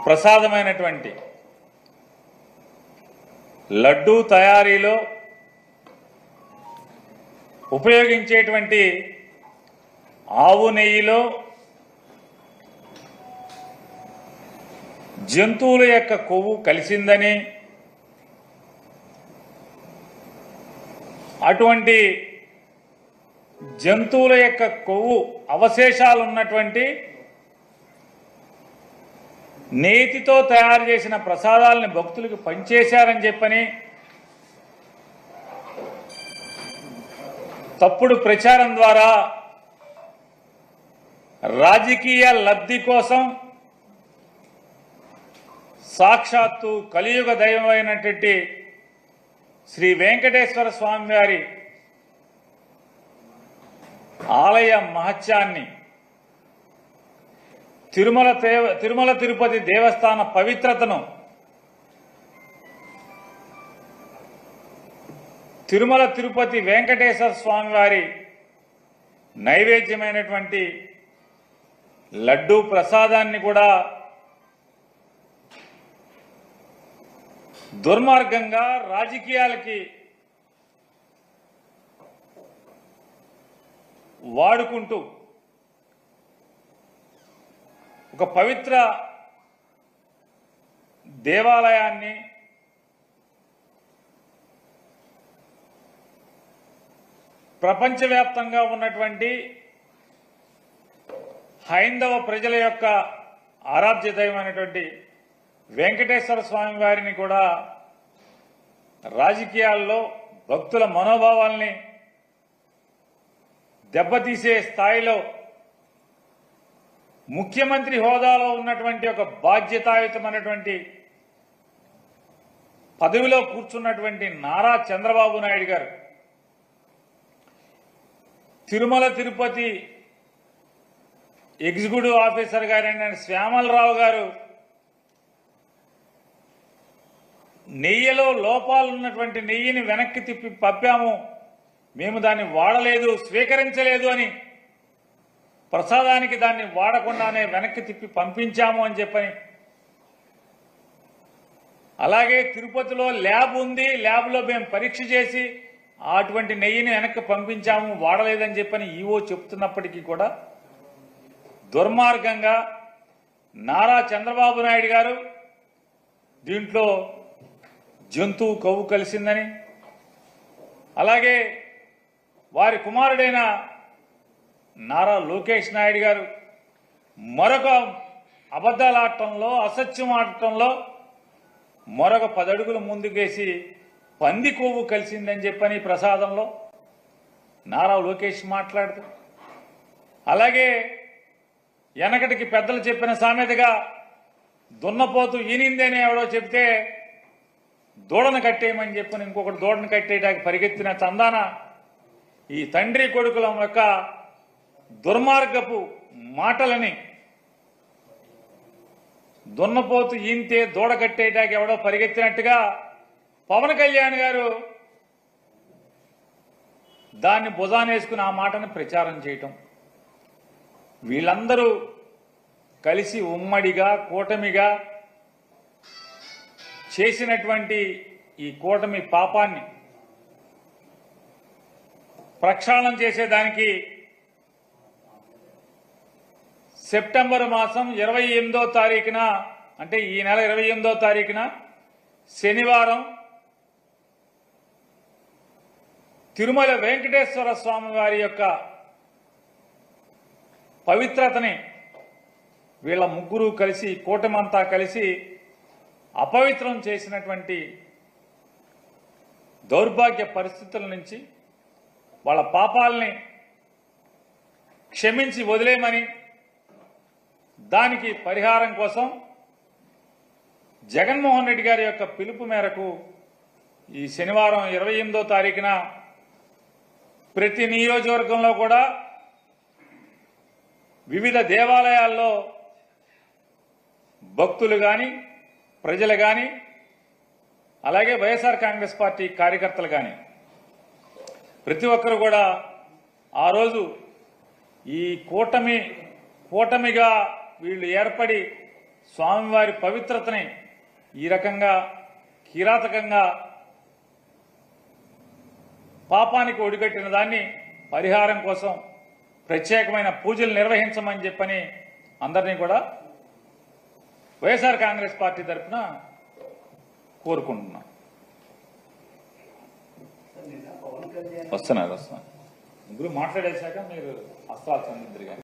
ప్రసాదమైనటువంటి లడ్డూ తయారీలో ఉపయోగించేటువంటి ఆవు నెయ్యిలో జంతువుల యొక్క కొవ్వు కలిసిందని, అటువంటి జంతువుల యొక్క కొవ్వు అవశేషాలు ఉన్నటువంటి నేతితో తయారు చేసిన ప్రసాదాలని భక్తులకు పంచేశారని చెప్పని తప్పుడు ప్రచారం ద్వారా రాజకీయ లబ్ధి కోసం సాక్షాత్తు కలియుగ దైవమైనటువంటి శ్రీ వెంకటేశ్వర స్వామి వారి ఆలయ మహత్యాన్ని, తిరుమల తిరుపతి దేవస్థాన పవిత్రతను, తిరుమల తిరుపతి వెంకటేశ్వర స్వామి వారి నైవేద్యమైనటువంటి లడ్డూ ప్రసాదాన్ని కూడా దుర్మార్గంగా రాజకీయాలకి వాడుకుంటూ ఒక పవిత్ర దేవాలయాన్ని ప్రపంచవ్యాప్తంగా ఉన్నటువంటి హైందవ ప్రజల యొక్క ఆరాధ్య దైవమైనటువంటి వెంకటేశ్వర స్వామి వారిని కూడా రాజకీయాల్లో భక్తుల మనోభావాల్ని దెబ్బతీసే స్థాయిలో ముఖ్యమంత్రి హోదాలో ఉన్నటువంటి ఒక బాధ్యతాయుతమైనటువంటి పదవిలో కూర్చున్నటువంటి నారా చంద్రబాబు నాయుడు గారు తిరుమల తిరుపతి ఎగ్జిక్యూటివ్ ఆఫీసర్ గారైన శ్యామలరావు గారు నెయ్యిలో లోపాలున్నటువంటి నెయ్యిని వెనక్కి తిప్పి పంపాము, మేము దాన్ని వాడలేదు, స్వీకరించలేదు అని, ప్రసాదానికి దాన్ని వాడకుండానే వెనక్కి తిప్పి పంపించాము అని చెప్పని, అలాగే తిరుపతిలో ల్యాబ్ ఉంది, ల్యాబ్లో మేము పరీక్ష చేసి అటువంటి నెయ్యిని వెనక్కి పంపించాము, వాడలేదని చెప్పని ఈవో చెప్తున్నప్పటికీ కూడా దుర్మార్గంగా నారా చంద్రబాబు నాయుడు గారు దీంట్లో జంతువు కొవ్వు కలిసిందని, అలాగే వారి కుమారుడైన నారా లోకేష్ నాయుడు గారు మరొక అబద్ధాలు ఆడటంలో, అసత్యం ఆడటంలో మరొక 10 అడుగులు ముందుకేసి పంది కొవ్వు కలిసిందని చెప్పని ప్రసాదంలో నారా లోకేష్ మాట్లాడుతూ, అలాగే వెనకటికి పెద్దలు చెప్పిన సామెతగా దున్నపోతు ఈనిందని ఎవడో చెప్తే దూడను కట్టేయమని చెప్పని ఇంకొకటి దూడను కట్టేయడానికి పరిగెత్తిన చందాన ఈ తండ్రి కొడుకుల యొక్క దుర్మార్గపు మాటలని, దున్నపోతు ఈంతే దూడ కట్టేయడానికి ఎవడో పరిగెత్తినట్టుగా పవన్ కళ్యాణ్ గారు దాన్ని భుజానేసుకుని ఆ మాటను ప్రచారం చేయటం, వీళ్ళందరూ కలిసి ఉమ్మడిగా కూటమిగా చేసినటువంటి ఈ కూటమి పాపాన్ని ప్రక్షాళన చేసేదానికి సెప్టెంబర్ మాసం 28వ తారీఖున, అంటే ఈ నెల 28వ తారీఖున శనివారం తిరుమల వెంకటేశ్వర స్వామి వారి యొక్క పవిత్రతని వీళ్ళ ముగ్గురు కలిసి, కూటమంతా కలిసి అపవిత్రం చేసినటువంటి దౌర్భాగ్య పరిస్థితుల నుంచి వాళ్ళ పాపాలని క్షమించి వదిలేయమని, దానికి పరిహారం కోసం జగన్మోహన్ రెడ్డి గారి యొక్క పిలుపు మేరకు ఈ శనివారం 28వ తారీఖున ప్రతి నియోజకవర్గంలో కూడా వివిధ దేవాలయాల్లో భక్తులు కానీ, ప్రజలు కానీ, అలాగే వైఎస్ఆర్ కాంగ్రెస్ పార్టీ కార్యకర్తలు కానీ ప్రతి ఒక్కరు కూడా ఆ రోజు ఈ కూటమిగా వీళ్ళు ఏర్పడి స్వామివారి పవిత్రతని ఈ రకంగా కిరాతకంగా పాపానికి ఒడిగట్టిన దాన్ని పరిహారం కోసం ప్రత్యేకమైన పూజలు నిర్వహించమని చెప్పని అందరినీ కూడా వైఎస్ఆర్ కాంగ్రెస్ పార్టీ తరఫున కోరుకుంటున్నాం. వస్తున్నారు ముగ్గురు మాట్లాడేశాక మీరు అస్త్రాలు సందిద్దరు.